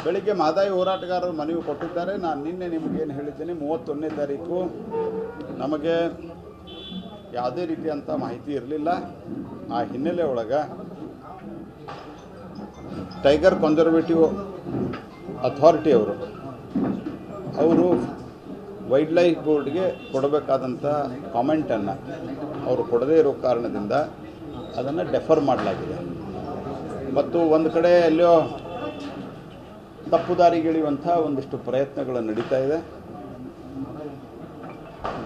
ಬೆಳಿಗ್ಗೆ ಮಹದಾಯಿ ಹೋರಾಟಗಾರರು ಮನವಿ ಕೊಟ್ಟಿದ್ದಾರೆ. ನಾನು ನಿನ್ನೆ ನಿಮಗೇನು ಹೇಳಿದ್ದೀನಿ, 31ನೇ ತಾರೀಕು ನಮಗೆ ಯಾವುದೇ ರೀತಿಯಂಥ ಮಾಹಿತಿ ಇರಲಿಲ್ಲ. ಆ ಹಿನ್ನೆಲೆ ಒಳಗೆ ಟೈಗರ್ ಕನ್ಸರ್ವೇಟಿವ್ ಅಥಾರಿಟಿ ಅವರು ವೈಲ್ಡ್ ಲೈಫ್ ಬೋರ್ಡ್ಗೆ ಕೊಡಬೇಕಾದಂಥ ಕಾಮೆಂಟನ್ನು ಅವರು ಕೊಡದೇ ಇರೋ ಕಾರಣದಿಂದ ಅದನ್ನು ಡೆಫರ್ ಮಾಡಲಾಗಿದೆ. ಮತ್ತು ಒಂದು ಕಡೆ ಎಲ್ಲೋ ತಪ್ಪುದಾರಿಗಿಳಿಯುವಂಥ ಒಂದಿಷ್ಟು ಪ್ರಯತ್ನಗಳು ನಡೀತಾ ಇದೆ.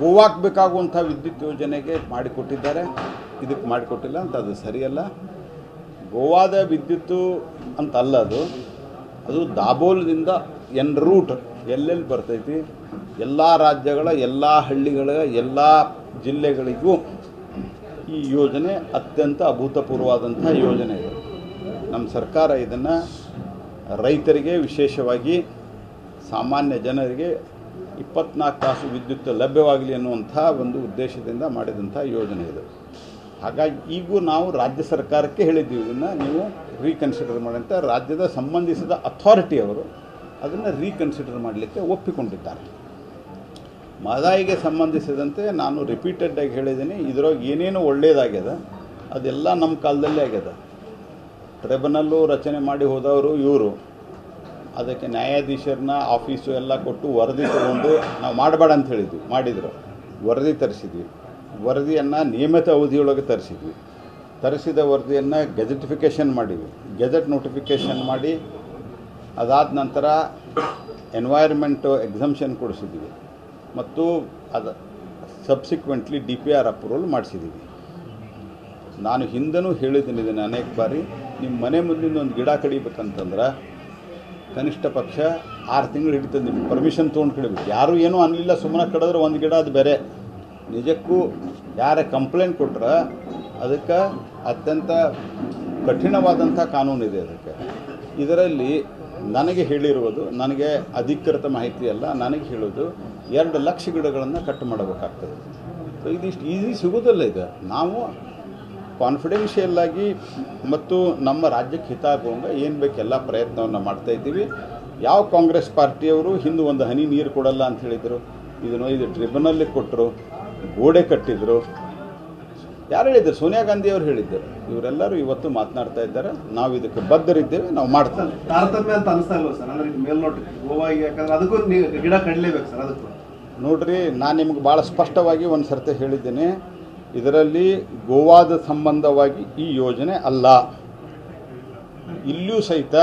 ಗೋವಾಕ್ಕೆ ಬೇಕಾಗುವಂಥ ವಿದ್ಯುತ್ ಯೋಜನೆಗೆ ಮಾಡಿಕೊಟ್ಟಿದ್ದಾರೆ, ಇದಕ್ಕೆ ಮಾಡಿಕೊಟ್ಟಿಲ್ಲ ಅಂತ ಅದು ಸರಿಯಲ್ಲ. ಗೋವಾದ ವಿದ್ಯುತ್ತು ಅಂತಲ್ಲ, ಅದು ದಾಬೋಲ್ದಿಂದ ಎನ್ ರೂಟ್ ಎಲ್ಲೆಲ್ಲಿ ಬರ್ತೈತಿ, ಎಲ್ಲ ರಾಜ್ಯಗಳ ಎಲ್ಲ ಹಳ್ಳಿಗಳ ಎಲ್ಲ ಜಿಲ್ಲೆಗಳಿಗೂ ಈ ಯೋಜನೆ ಅತ್ಯಂತ ಅಭೂತಪೂರ್ವವಾದಂಥ ಯೋಜನೆ ಇದೆ. ನಮ್ಮ ಸರ್ಕಾರ ಇದನ್ನು ರೈತರಿಗೆ, ವಿಶೇಷವಾಗಿ ಸಾಮಾನ್ಯ ಜನರಿಗೆ 24 ತಾಸು ವಿದ್ಯುತ್ ಲಭ್ಯವಾಗಲಿ ಅನ್ನುವಂಥ ಒಂದು ಉದ್ದೇಶದಿಂದ ಮಾಡಿದಂಥ ಯೋಜನೆ ಇದು. ಹಾಗಾಗಿ ಈಗೂ ನಾವು ರಾಜ್ಯ ಸರ್ಕಾರಕ್ಕೆ ಹೇಳಿದ್ದೀವಿ, ಇದನ್ನು ನೀವು ರೀಕನ್ಸಿಡರ್ ಮಾಡಿ ಅಂತ. ರಾಜ್ಯದ ಸಂಬಂಧಿಸಿದ ಅಥಾರಿಟಿಯವರು ಅದನ್ನು ರೀಕನ್ಸಿಡರ್ ಮಾಡಲಿಕ್ಕೆ ಒಪ್ಪಿಕೊಂಡಿದ್ದಾರೆ. ಮಹದಾಯಿಗೆ ಸಂಬಂಧಿಸಿದಂತೆ ನಾನು ರಿಪೀಟೆಡಾಗಿ ಹೇಳಿದ್ದೀನಿ, ಇದರೊಳಗೆ ಏನೇನು ಒಳ್ಳೆಯದಾಗ್ಯದ ಅದೆಲ್ಲ ನಮ್ಮ ಕಾಲದಲ್ಲೇ ಆಗ್ಯದ. ಟ್ರಿಬ್ಯುನಲ್ಲು ರಚನೆ ಮಾಡಿ ಹೋದವರು ಇವರು, ಅದಕ್ಕೆ ನ್ಯಾಯಾಧೀಶರನ್ನ ಆಫೀಸು ಎಲ್ಲ ಕೊಟ್ಟು ವರದಿ ತಗೊಂಡು ನಾವು ಮಾಡಬೇಡ ಅಂತ ಹೇಳಿದ್ವಿ, ಮಾಡಿದ್ರು. ವರದಿ ತರಿಸಿದ್ವಿ, ವರದಿಯನ್ನು ನಿಯಮಿತ ಅವಧಿಯೊಳಗೆ ತರಿಸಿದ ವರದಿಯನ್ನು ಗೆಜೆಟಿಫಿಕೇಷನ್ ಮಾಡಿದ್ವಿ, ಗೆಜೆಟ್ ನೋಟಿಫಿಕೇಷನ್ ಮಾಡಿ ಅದಾದ ನಂತರ ಎನ್ವೈರ್ಮೆಂಟ್ ಎಕ್ಸಂಪ್ಷನ್ ಕೊಡಿಸಿದ್ವಿ ಮತ್ತು ಅದು ಸಬ್ಸಿಕ್ವೆಂಟ್ಲಿ DPR ಅಪ್ರೂವಲ್ ಮಾಡಿಸಿದ್ದೀವಿ. ನಾನು ಹಿಂದೆನೂ ಹೇಳಿದ್ದೀನಿ ಇದನ್ನು ಅನೇಕ ಬಾರಿ, ನಿಮ್ಮ ಮನೆ ಮುಂದಿನ ಒಂದು ಗಿಡ ಕಡಿಬೇಕಂತಂದ್ರೆ ಕನಿಷ್ಠ ಪಕ್ಷ 6 ತಿಂಗಳು ಹಿಡಿತದೆ. ನಿಮ್ಗೆ ಪರ್ಮಿಷನ್ ತೊಗೊಂಡು ಕಡಿಬೇಕು. ಯಾರೂ ಏನೂ ಅನ್ನಲಿಲ್ಲ, ಸುಮ್ಮನೆ ಕಡಿದ್ರೆ ಒಂದು ಗಿಡ ಅದು ಬೇರೆ. ನಿಜಕ್ಕೂ ಯಾರೇ ಕಂಪ್ಲೇಂಟ್ ಕೊಟ್ಟರೆ ಅದಕ್ಕೆ ಅತ್ಯಂತ ಕಠಿಣವಾದಂಥ ಕಾನೂನಿದೆ ಅದಕ್ಕೆ. ಇದರಲ್ಲಿ ನನಗೆ ಹೇಳಿರುವುದು, ನನಗೆ ಅಧಿಕೃತ ಮಾಹಿತಿ ಅಲ್ಲ, ನನಗೆ ಹೇಳೋದು 2 ಲಕ್ಷ ಗಿಡಗಳನ್ನು ಕಟ್ ಮಾಡಬೇಕಾಗ್ತದೆ. ಸೊ ಇದಿಷ್ಟು ಈಸಿ ಸಿಗೋದಿಲ್ಲ. ಇದು ನಾವು ಕಾನ್ಫಿಡೆನ್ಷಿಯಲ್ ಆಗಿ ಮತ್ತು ನಮ್ಮ ರಾಜ್ಯಕ್ಕೆ ಹಿತ ಆಗುವಂಗೆ ಏನು ಬೇಕೆಲ್ಲ ಪ್ರಯತ್ನವನ್ನು ಮಾಡ್ತಾಯಿದ್ದೀವಿ. ಯಾವ ಕಾಂಗ್ರೆಸ್ ಪಾರ್ಟಿಯವರು ಹಿಂದೆ ಒಂದು ಹನಿ ನೀರು ಕೊಡಲ್ಲ ಅಂತ ಹೇಳಿದರು, ಇದು ಟ್ರಿಬ್ಯುನಲ್ಲಿಗೆ ಕೊಟ್ಟರು, ಗೋಡೆ ಕಟ್ಟಿದ್ರು. ಯಾರು ಹೇಳಿದ್ರು? ಸೋನಿಯಾ ಗಾಂಧಿ ಅವರು ಹೇಳಿದ್ದರು. ಇವರೆಲ್ಲರೂ ಇವತ್ತು ಮಾತನಾಡ್ತಾ ಇದ್ದಾರೆ. ನಾವು ಇದಕ್ಕೆ ಬದ್ಧರಿದ್ದೇವೆ, ನಾವು ಮಾಡ್ತೇವೆ. ತಾರತಮ್ಯ ಅಂತ ಅನಿಸ್ತಾ ಇಲ್ವ ಸರ್? ಅಂದರೆ ಮೇಲ್ನೋಟಕ್ಕೆ ಗೋವಾಗಿ, ಯಾಕಂದ್ರೆ ಅದಕ್ಕೂ ಗಿಡ ಕಡಲೇಬೇಕು ಸರ್. ಅದಕ್ಕೂ ನೋಡ್ರಿ, ನಾನು ನಿಮ್ಗೆ ಭಾಳ ಸ್ಪಷ್ಟವಾಗಿ ಒಂದು ಸರ್ತಿ ಹೇಳಿದ್ದೀನಿ, ಇದರಲ್ಲಿ ಗೋವಾದ ಸಂಬಂಧವಾಗಿ ಈ ಯೋಜನೆ ಅಲ್ಲ. ಇಲ್ಲಿಯೂ ಸಹಿತ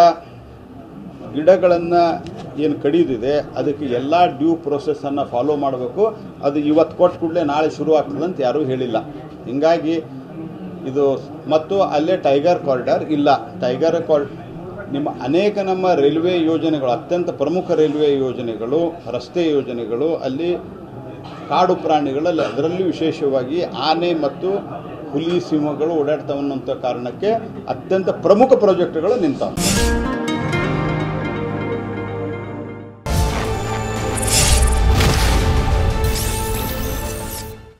ಗಿಡಗಳನ್ನು ಏನು ಕಡಿದಿದೆ ಅದಕ್ಕೆ ಎಲ್ಲ ಡ್ಯೂ ಪ್ರೊಸೆಸ್ಸನ್ನು ಫಾಲೋ ಮಾಡಬೇಕು. ಅದು ಇವತ್ತು ಕೊಟ್ಟು ಕೂಡಲೇ ನಾಳೆ ಶುರು ಆಗ್ತದೆ ಅಂತ ಯಾರೂ ಹೇಳಿಲ್ಲ. ಹೀಗಾಗಿ ಇದು ಮತ್ತು ಅಲ್ಲೇ ಟೈಗರ್ ಕಾರಿಡಾರ್ ಇಲ್ಲ. ಟೈಗರ್ ನಿಮ್ಮ ಅನೇಕ ನಮ್ಮ ರೈಲ್ವೆ ಯೋಜನೆಗಳು, ಅತ್ಯಂತ ಪ್ರಮುಖ ರೈಲ್ವೆ ಯೋಜನೆಗಳು, ರಸ್ತೆ ಯೋಜನೆಗಳು, ಅಲ್ಲಿ ಕಾಡು ಪ್ರಾಣಿಗಳಲ್ಲಿ ಅದರಲ್ಲಿ ವಿಶೇಷವಾಗಿ ಆನೆ ಮತ್ತು ಹುಲಿ ಸಿಂಹಗಳು ಓಡಾಡ್ತಾವನ್ನೋಂಥ ಕಾರಣಕ್ಕೆ ಅತ್ಯಂತ ಪ್ರಮುಖ ಪ್ರಾಜೆಕ್ಟ್ಗಳು ನಿಂತಾವೆ.